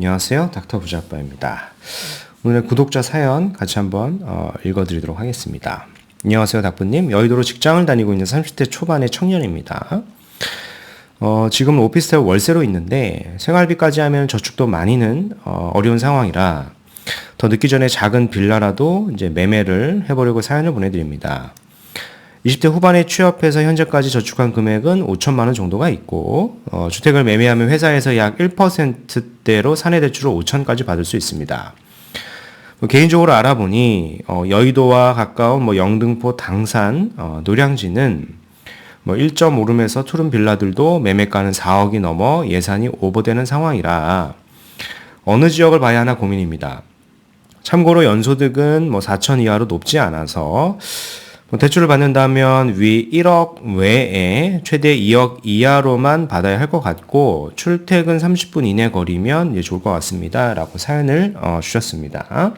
안녕하세요. 닥터 부자아빠입니다. 오늘 구독자 사연 같이 한번 읽어드리도록 하겠습니다. 안녕하세요, 닥부님. 여의도로 직장을 다니고 있는 30대 초반의 청년입니다. 지금 오피스텔 월세로 있는데 생활비까지 하면 저축도 많이는 어려운 상황이라 더 늦기 전에 작은 빌라라도 이제 매매를 해보려고 사연을 보내드립니다. 20대 후반에 취업해서 현재까지 저축한 금액은 5천만 원 정도가 있고 주택을 매매하면 회사에서 약 1%대로 사내대출을 5천까지 받을 수 있습니다. 개인적으로 알아보니 여의도와 가까운 영등포, 당산, 노량진은 1.5룸에서 투룸 빌라들도 매매가는 4억이 넘어 예산이 오버되는 상황이라 어느 지역을 봐야 하나 고민입니다. 참고로 연소득은 4천 이하로 높지 않아서 대출을 받는다면 위 1억 외에 최대 2억 이하로만 받아야 할 것 같고 출퇴근 30분 이내 거리면 좋을 것 같습니다. 라고 사연을 주셨습니다.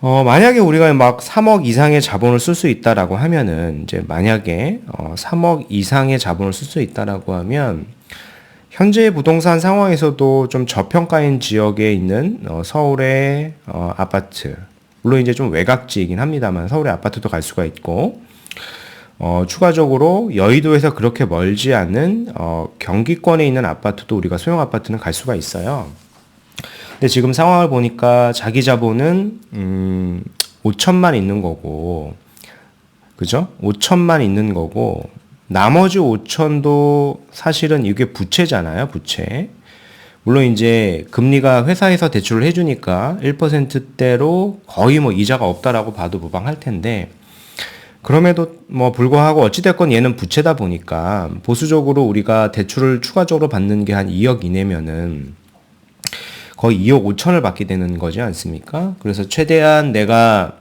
만약에 우리가 3억 이상의 자본을 쓸 수 있다라고 하면은 만약에 3억 이상의 자본을 쓸 수 있다라고 하면 현재 부동산 상황에서도 좀 저평가인 지역에 있는 서울의 아파트, 물론 좀 외곽지이긴 합니다만 서울의 아파트도 갈 수가 있고 추가적으로 여의도에서 그렇게 멀지 않은 경기권에 있는 아파트도 우리가 소형 아파트는 갈 수가 있어요. 근데 지금 상황을 보니까 자기 자본은 5천만 있는 거고, 그죠? 5천만 있는 거고 나머지 5천도 사실은 이게 부채잖아요, 부채. 물론 금리가 회사에서 대출을 해주니까 1%대로 거의 이자가 없다라고 봐도 무방할 텐데, 그럼에도 불구하고 어찌됐건 얘는 부채다 보니까 보수적으로 우리가 대출을 추가적으로 받는 게 한 2억 이내면은 거의 2억 5천을 받게 되는 거지 않습니까? 그래서 최대한 내가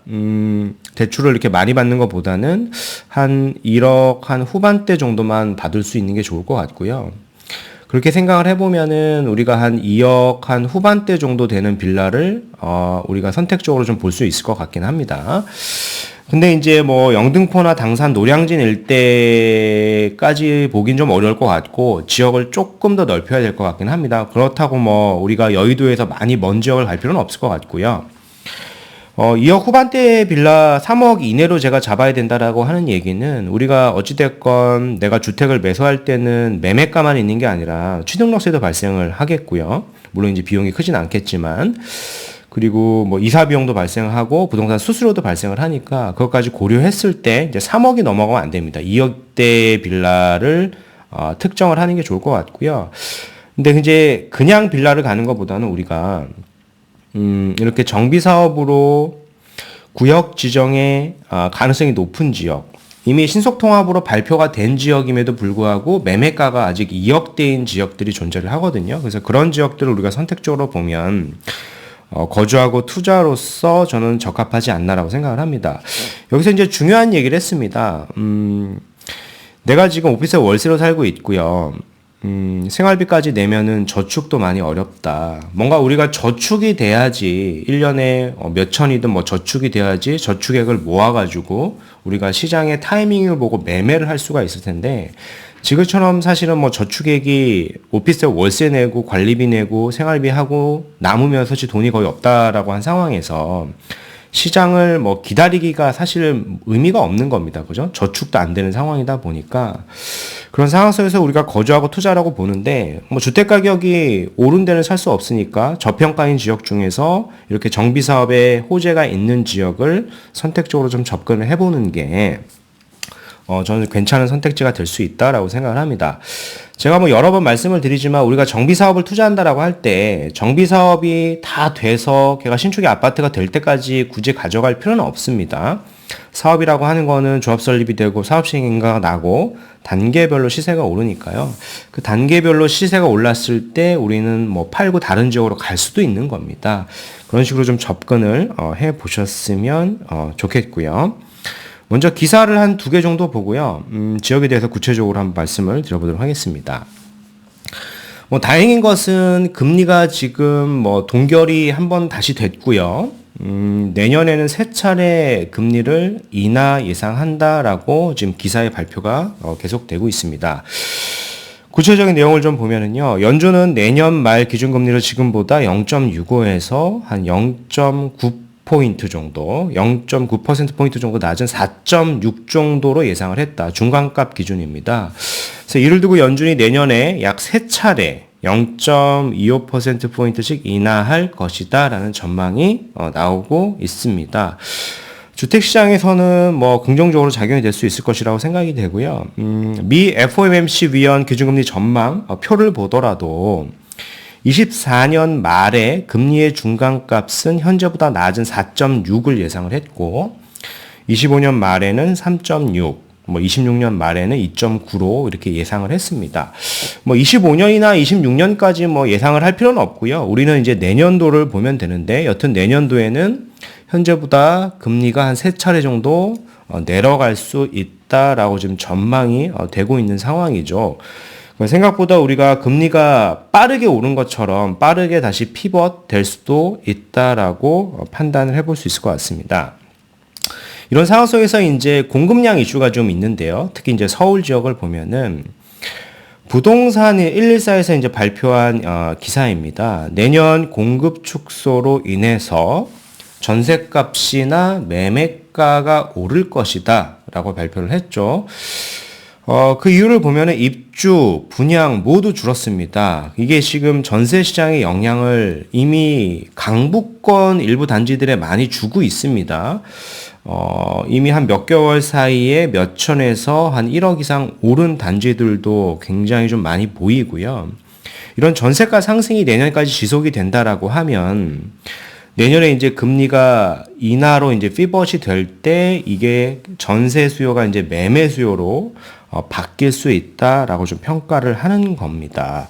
대출을 이렇게 많이 받는 것보다는 한 1억 한 후반대 정도만 받을 수 있는 게 좋을 것 같고요. 그렇게 생각을 해보면은 우리가 한 2억 한 후반대 정도 되는 빌라를 우리가 선택적으로 좀 볼 수 있을 것 같긴 합니다. 근데 영등포나 당산, 노량진 일대까지 보긴 좀 어려울 것 같고 지역을 조금 더 넓혀야 될 것 같긴 합니다. 그렇다고 우리가 여의도에서 많이 먼 지역을 갈 필요는 없을 것 같고요. 2억 후반대 빌라 3억 이내로 제가 잡아야 된다라고 하는 얘기는 우리가 어찌됐건 내가 주택을 매수할 때는 매매가만 있는 게 아니라 취등록세도 발생을 하겠고요. 물론 비용이 크진 않겠지만, 그리고 이사 비용도 발생하고 부동산 수수료도 발생을 하니까 그것까지 고려했을 때 3억이 넘어가면 안 됩니다. 2억대 빌라를 특정을 하는 게 좋을 것 같고요. 근데 그냥 빌라를 가는 것보다는 우리가 이렇게 정비사업으로 구역 지정에 가능성이 높은 지역, 이미 신속통합으로 발표가 된 지역임에도 불구하고 매매가가 아직 2억대인 지역들이 존재를 하거든요. 그래서 그런 지역들을 우리가 선택적으로 보면 거주하고 투자로서 저는 적합하지 않나라고 생각을 합니다. 여기서 중요한 얘기를 했습니다. 내가 지금 오피스텔 월세로 살고 있고요. 생활비까지 내면은 저축도 많이 어렵다. 뭔가 우리가 저축이 돼야지 1년에 몇 천이든 저축이 돼야지 저축액을 모아가지고 우리가 시장의 타이밍을 보고 매매를 할 수가 있을 텐데, 지금처럼 사실은 저축액이 오피스텔 월세 내고 관리비 내고 생활비 하고 남으면 사실 돈이 거의 없다라고 한 상황에서 시장을 기다리기가 사실 의미가 없는 겁니다. 그죠? 저축도 안 되는 상황이다 보니까 그런 상황 속에서 우리가 거주하고 투자라고 보는데, 주택 가격이 오른 데는 살 수 없으니까 저평가인 지역 중에서 이렇게 정비 사업에 호재가 있는 지역을 선택적으로 좀 접근을 해보는 게 저는 괜찮은 선택지가 될 수 있다라고 생각을 합니다. 제가 여러 번 말씀을 드리지만 우리가 정비 사업을 투자한다라고 할 때 정비 사업이 다 돼서 걔가 신축의 아파트가 될 때까지 굳이 가져갈 필요는 없습니다. 사업이라고 하는 거는 조합 설립이 되고 사업 시행인가가 나고 단계별로 시세가 오르니까요. 그 단계별로 시세가 올랐을 때 우리는 팔고 다른 지역으로 갈 수도 있는 겁니다. 그런 식으로 좀 접근을 해 보셨으면 좋겠고요. 먼저 기사를 한 2개 정도 보고요. 지역에 대해서 구체적으로 한번 말씀을 드려보도록 하겠습니다. 다행인 것은 금리가 지금 동결이 한번 다시 됐고요. 내년에는 3차례 금리를 인하 예상한다라고 지금 기사의 발표가 계속되고 있습니다. 구체적인 내용을 좀 보면은요, 연준은 내년 말 기준금리를 지금보다 0.65에서 한 0.9포인트 정도, 0.9%포인트 정도 낮은 4.6 정도로 예상을 했다. 중간값 기준입니다. 그래서 이를 두고 연준이 내년에 약 3차례 0.25%포인트씩 인하할 것이다. 라는 전망이 나오고 있습니다. 주택시장에서는 뭐 긍정적으로 작용이 될 수 있을 것이라고 생각이 되고요. 미 FOMC 위원 기준금리 전망 표를 보더라도 24년 말에 금리의 중간값은 현재보다 낮은 4.6을 예상을 했고 25년 말에는 3.6, 뭐 26년 말에는 2.9로 이렇게 예상을 했습니다. 뭐 25년이나 26년까지 뭐 예상을 할 필요는 없고요. 우리는 이제 내년도를 보면 되는데 여튼 내년도에는 현재보다 금리가 한 3차례 정도 내려갈 수 있다라고 지금 전망이 되고 있는 상황이죠. 생각보다 우리가 금리가 빠르게 오른 것처럼 빠르게 다시 피벗 될 수도 있다라고 판단을 해볼 수 있을 것 같습니다. 이런 상황 속에서 이제 공급량 이슈가 좀 있는데요. 특히 이제 서울 지역을 보면은 부동산 114에서 이제 발표한 기사입니다. 내년 공급 축소로 인해서 전셋값이나 매매가가 오를 것이다 라고 발표를 했죠. 그 이유를 보면은 입주, 분양 모두 줄었습니다. 이게 지금 전세 시장의 영향을 이미 강북권 일부 단지들에 많이 주고 있습니다. 이미 한 몇 개월 사이에 몇 천에서 한 1억 이상 오른 단지들도 굉장히 좀 많이 보이고요. 이런 전세가 상승이 내년까지 지속이 된다라고 하면 내년에 이제 금리가 인하로 이제 피벗이 될 때 이게 전세 수요가 이제 매매 수요로 바뀔 수 있다라고 좀 평가를 하는 겁니다.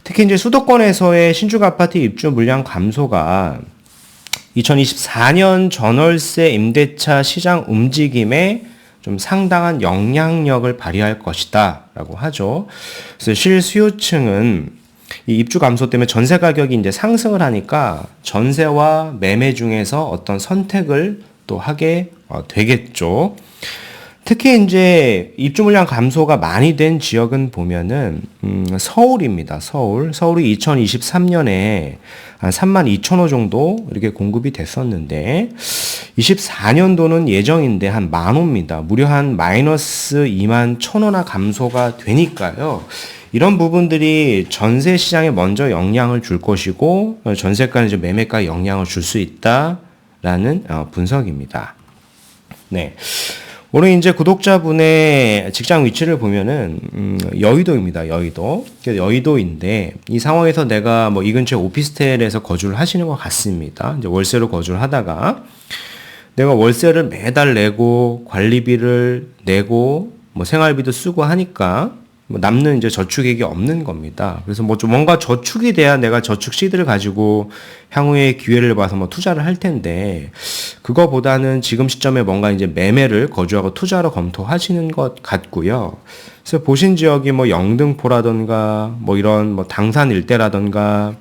특히 이제 수도권에서의 신축 아파트 입주 물량 감소가 2024년 전월세 임대차 시장 움직임에 좀 상당한 영향력을 발휘할 것이다라고 하죠. 그래서 실수요층은 이 입주 감소 때문에 전세 가격이 이제 상승을 하니까 전세와 매매 중에서 어떤 선택을 또 하게 되겠죠. 특히 이제 입주 물량 감소가 많이 된 지역은 보면은 서울입니다. 서울이 2023년에 한 32,000호 정도 이렇게 공급이 됐었는데 24년도는 예정인데 한 10,000호입니다. 무려 한 마이너스 21,000호나 감소가 되니까요. 이런 부분들이 전세 시장에 먼저 영향을 줄 것이고 전세가는 이제 매매가에 영향을 줄 수 있다라는 분석입니다. 네. 오늘 이제 구독자분의 직장 위치를 보면은 여의도입니다. 여의도인데 이 상황에서 내가 뭐 이 근처 오피스텔에서 거주를 하시는 것 같습니다. 이제 월세로 거주를 하다가 내가 월세를 매달 내고 관리비를 내고 뭐 생활비도 쓰고 하니까 뭐 남는 이제 저축액이 없는 겁니다. 그래서 뭐 좀 뭔가 저축이 돼야 내가 저축 시드를 가지고 향후에 기회를 봐서 뭐 투자를 할 텐데 그거보다는 지금 시점에 뭔가 이제 매매를 거주하고 투자로 검토하시는 것 같고요. 그래서 보신 지역이 뭐 영등포라던가 뭐 이런 뭐 당산 일대라던가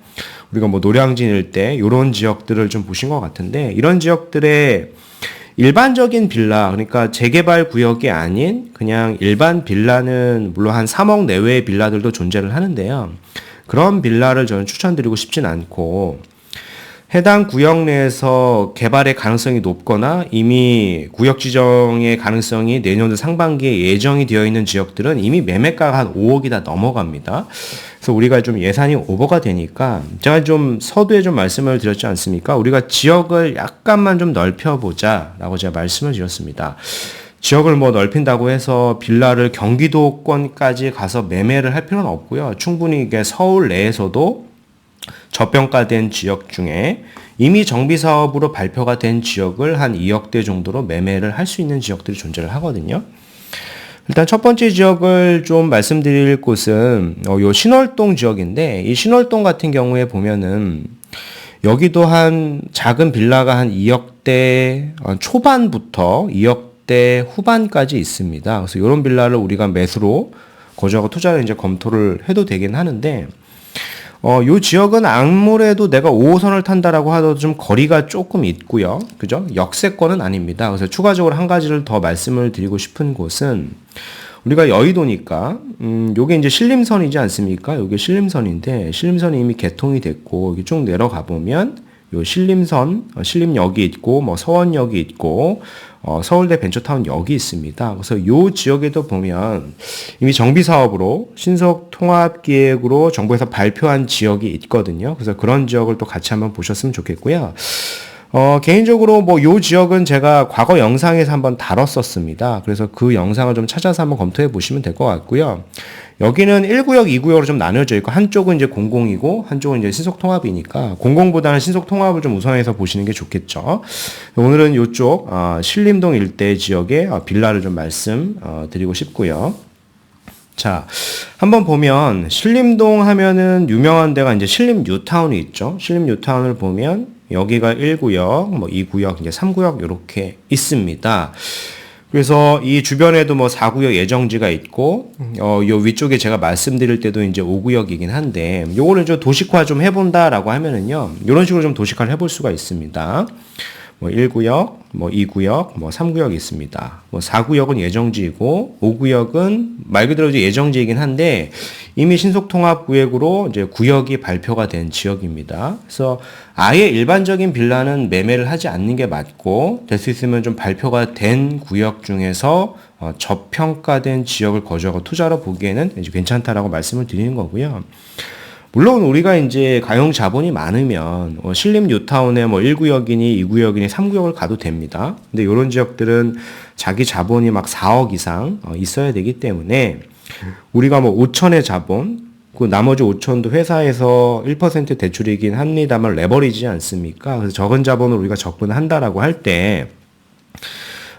우리가 뭐 노량진 일대 이런 지역들을 좀 보신 것 같은데 이런 지역들의 일반적인 빌라, 그러니까 재개발 구역이 아닌 그냥 일반 빌라는 물론 한 3억 내외의 빌라들도 존재를 하는데요. 그런 빌라를 저는 추천드리고 싶진 않고 해당 구역 내에서 개발의 가능성이 높거나 이미 구역 지정의 가능성이 내년도 상반기에 예정이 되어 있는 지역들은 이미 매매가가 한 5억이 다 넘어갑니다. 그래서 우리가 좀 예산이 오버가 되니까 제가 좀 서두에 좀 말씀을 드렸지 않습니까? 우리가 지역을 약간만 좀 넓혀보자 라고 제가 말씀을 드렸습니다. 지역을 뭐 넓힌다고 해서 빌라를 경기도권까지 가서 매매를 할 필요는 없고요. 충분히 이게 서울 내에서도 저평가된 지역 중에 이미 정비사업으로 발표가 된 지역을 한 2억대 정도로 매매를 할 수 있는 지역들이 존재를 하거든요. 일단 첫 번째 지역을 좀 말씀드릴 곳은 요 신월동 지역인데 이 신월동 같은 경우에 보면은 여기도 한 작은 빌라가 한 2억대 초반부터 2억대 후반까지 있습니다. 그래서 이런 빌라를 우리가 매수로 거주하고 투자를 이제 검토를 해도 되긴 하는데 요 지역은 아무래도 내가 5호선을 탄다라고 하더라도 좀 거리가 조금 있고요. 그죠? 역세권은 아닙니다. 그래서 추가적으로 한 가지를 더 말씀을 드리고 싶은 곳은 우리가 여의도니까, 요게 이제 신림선이지 않습니까? 요게 신림선인데, 신림선이 이미 개통이 됐고, 여기 쭉 내려가 보면, 요 신림선, 신림역이 있고, 뭐 서원역이 있고, 서울대 벤처타운역이 있습니다. 그래서 요 지역에도 보면 이미 정비 사업으로 신속 통합 기획으로 정부에서 발표한 지역이 있거든요. 그래서 그런 지역을 또 같이 한번 보셨으면 좋겠고요. 개인적으로 뭐 요 지역은 제가 과거 영상에서 한번 다뤘었습니다. 그래서 그 영상을 좀 찾아서 한번 검토해 보시면 될 것 같고요. 여기는 1구역, 2구역으로 좀 나눠져 있고 한쪽은 이제 공공이고 한쪽은 이제 신속통합이니까 공공보다는 신속통합을 좀 우선해서 보시는 게 좋겠죠. 오늘은 이쪽 신림동 일대 지역의 빌라를 좀 말씀드리고 싶고요. 자, 한번 보면 신림동 하면은 유명한 데가 이제 신림 뉴타운이 있죠. 신림 뉴타운을 보면 여기가 1구역, 뭐 2구역, 이제 3구역 이렇게 있습니다. 그래서 이 주변에도 뭐 4구역 예정지가 있고, 요 위쪽에 제가 말씀드릴 때도 이제 5구역이긴 한데, 요거를 좀 도식화 좀 해본다라고 하면은요, 요런 식으로 좀 도식화를 해볼 수가 있습니다. 뭐 1구역, 뭐 2구역, 뭐 3구역이 있습니다. 뭐 4구역은 예정지이고 5구역은 말 그대로 예정지이긴 한데 이미 신속통합구역으로 이제 구역이 발표가 된 지역입니다. 그래서 아예 일반적인 빌라는 매매를 하지 않는 게 맞고 될 수 있으면 좀 발표가 된 구역 중에서 저평가된 지역을 거주하고 투자로 보기에는 이제 괜찮다라고 말씀을 드리는 거고요. 물론 우리가 이제 가용 자본이 많으면 신림 뉴타운에 뭐 1구역이니 2구역이니 3구역을 가도 됩니다. 근데 이런 지역들은 자기 자본이 막 4억 이상 있어야 되기 때문에 우리가 뭐 5천의 자본, 그 나머지 5천도 회사에서 1% 대출이긴 합니다만 레버리지 않습니까? 그래서 적은 자본을 우리가 접근한다라고 할 때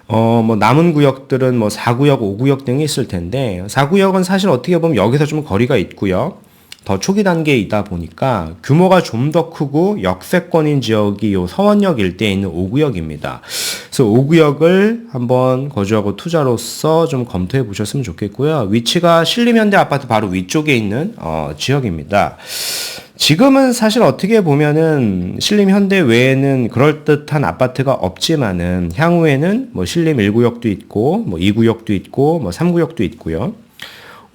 뭐 남은 구역들은 뭐 4구역, 5구역 등이 있을 텐데 4구역은 사실 어떻게 보면 여기서 좀 거리가 있고요. 더 초기 단계에 있다 보니까 규모가 좀 더 크고 역세권인 지역이 요 서원역 일대에 있는 5구역입니다. 그래서 5구역을 한번 거주하고 투자로서 좀 검토해 보셨으면 좋겠고요. 위치가 신림현대 아파트 바로 위쪽에 있는 지역입니다. 지금은 사실 어떻게 보면은 신림현대 외에는 그럴듯한 아파트가 없지만은 향후에는 뭐 신림 1구역도 있고 뭐 2구역도 있고 뭐 3구역도 있고요.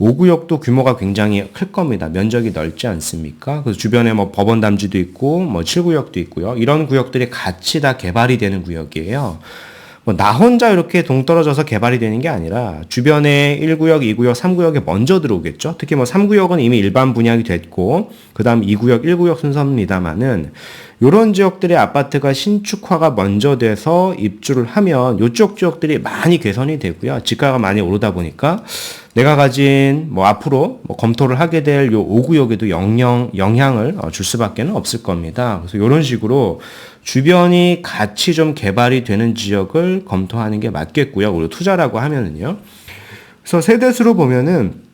5구역도 규모가 굉장히 클 겁니다. 면적이 넓지 않습니까? 그래서 주변에 뭐 법원 담지도 있고 뭐 7구역도 있고요. 이런 구역들이 같이 다 개발이 되는 구역이에요. 뭐 나 혼자 이렇게 동떨어져서 개발이 되는 게 아니라 주변에 1구역, 2구역, 3구역에 먼저 들어오겠죠. 특히 뭐 3구역은 이미 일반 분양이 됐고 그다음 2구역, 1구역 순서입니다만은 이런 지역들의 아파트가 신축화가 먼저 돼서 입주를 하면 이쪽 지역들이 많이 개선이 되고요. 지가가 많이 오르다 보니까 내가 가진 뭐 앞으로 뭐 검토를 하게 될 요 5구역에도 영향을 줄 수밖에 없을 겁니다. 그래서 이런 식으로 주변이 같이 좀 개발이 되는 지역을 검토하는 게 맞겠고요. 그리고 투자라고 하면은요. 그래서 세대수로 보면은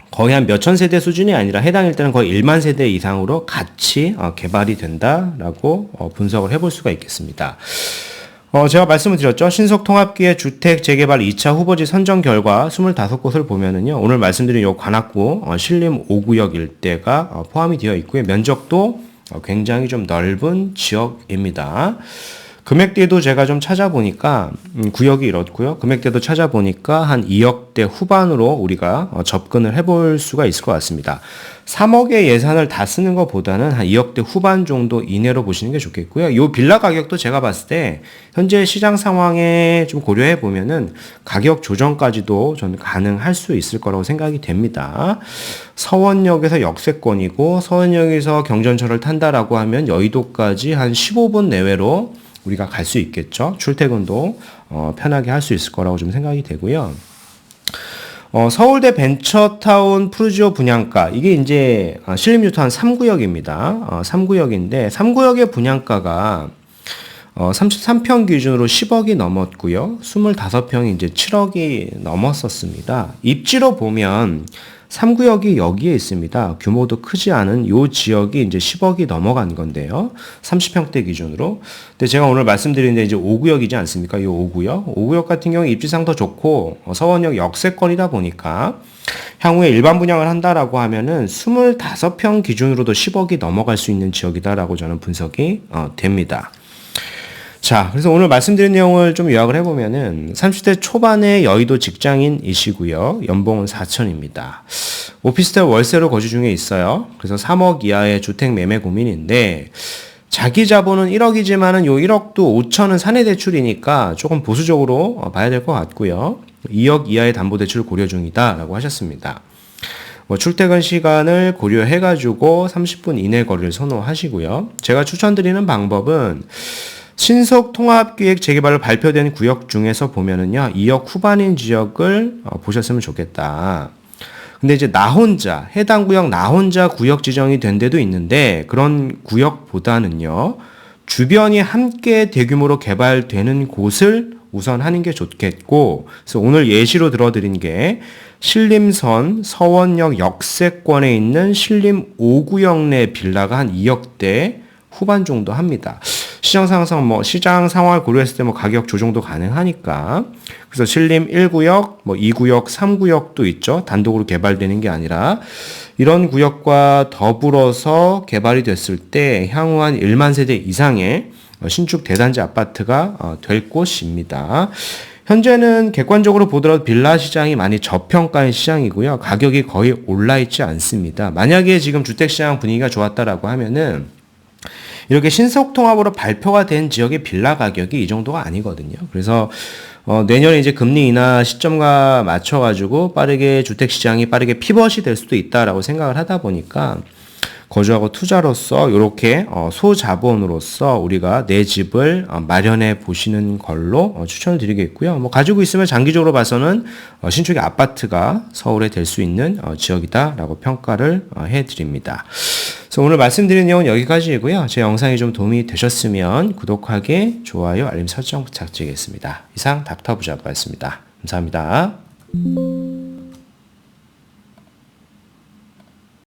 거의 한 몇천 세대 수준이 아니라 해당 일대는 거의 1만 세대 이상으로 같이 개발이 된다라고 분석을 해볼 수가 있겠습니다. 제가 말씀을 드렸죠. 신속통합기의 주택 재개발 2차 후보지 선정 결과 25곳을 보면은요. 오늘 말씀드린 요 관악구 신림 5구역 일대가 포함이 되어 있고요. 면적도 굉장히 좀 넓은 지역입니다. 금액대도 제가 좀 찾아보니까 구역이 이렇고요. 금액대도 찾아보니까 한 2억대 후반으로 우리가 접근을 해볼 수가 있을 것 같습니다. 3억의 예산을 다 쓰는 것보다는 한 2억대 후반 정도 이내로 보시는 게 좋겠고요. 이 빌라 가격도 제가 봤을 때 현재 시장 상황에 좀 고려해 보면은 가격 조정까지도 저는 가능할 수 있을 거라고 생각이 됩니다. 서원역에서 역세권이고 서원역에서 경전철을 탄다라고 하면 여의도까지 한 15분 내외로 우리가 갈 수 있겠죠. 출퇴근도 편하게 할 수 있을 거라고 좀 생각이 되고요. 서울대 벤처타운 푸르지오 분양가 이게 이제 신림 뉴타운 3구역입니다. 3구역인데 3구역의 분양가가 33평 기준으로 10억이 넘었고요. 25평이 이제 7억이 넘었었습니다. 입지로 보면 3구역이 여기에 있습니다. 규모도 크지 않은 요 지역이 이제 10억이 넘어간 건데요. 30평대 기준으로. 근데 제가 오늘 말씀드리는데 이제 5구역이지 않습니까? 요 5구역. 5구역 같은 경우 입지상 더 좋고 서원역 역세권이다 보니까 향후에 일반 분양을 한다라고 하면은 25평 기준으로도 10억이 넘어갈 수 있는 지역이다라고 저는 분석이 됩니다. 자, 그래서 오늘 말씀드린 내용을 좀 요약을 해보면은 30대 초반의 여의도 직장인이시고요. 연봉은 4천입니다. 오피스텔 월세로 거주 중에 있어요. 그래서 3억 이하의 주택 매매 고민인데 자기 자본은 1억이지만은 요 1억도 5천은 사내 대출이니까 조금 보수적으로 봐야 될 것 같고요. 2억 이하의 담보대출 고려 중이다라고 하셨습니다. 출퇴근 시간을 고려해가지고 30분 이내 거리를 선호하시고요. 제가 추천드리는 방법은 신속 통합기획 재개발로 발표된 구역 중에서 보면은요, 2억 후반인 지역을 보셨으면 좋겠다. 근데 이제 나 혼자, 해당 구역 나 혼자 구역 지정이 된 데도 있는데, 그런 구역보다는요, 주변이 함께 대규모로 개발되는 곳을 우선 하는 게 좋겠고, 그래서 오늘 예시로 들어드린 게 신림선 서원역 역세권에 있는 신림 5구역 내 빌라가 한 2억대 후반 정도 합니다. 시장 상황을 고려했을 때 가격 조정도 가능하니까. 그래서 신림 1구역, 2구역, 3구역도 있죠. 단독으로 개발되는 게 아니라 이런 구역과 더불어서 개발이 됐을 때 향후 한 1만 세대 이상의 신축 대단지 아파트가 될 곳입니다. 현재는 객관적으로 보더라도 빌라 시장이 많이 저평가인 시장이고요. 가격이 거의 올라있지 않습니다. 만약에 지금 주택시장 분위기가 좋았다라고 하면은 이렇게 신속통합으로 발표가 된 지역의 빌라 가격이 이 정도가 아니거든요. 그래서 내년에 이제 금리 인하 시점과 맞춰가지고 빠르게 주택시장이 빠르게 피벗이 될 수도 있다라고 생각을 하다 보니까 거주하고 투자로서 이렇게 소자본으로서 우리가 내 집을 마련해 보시는 걸로 추천을 드리겠고요. 가지고 있으면 장기적으로 봐서는 신축의 아파트가 서울에 될 수 있는 지역이다라고 평가를 해드립니다. 그래서 오늘 말씀드린 내용은 여기까지이고요. 제 영상이 좀 도움이 되셨으면 구독하기, 좋아요, 알림 설정 부탁드리겠습니다. 이상 닥터부자였습니다. 감사합니다.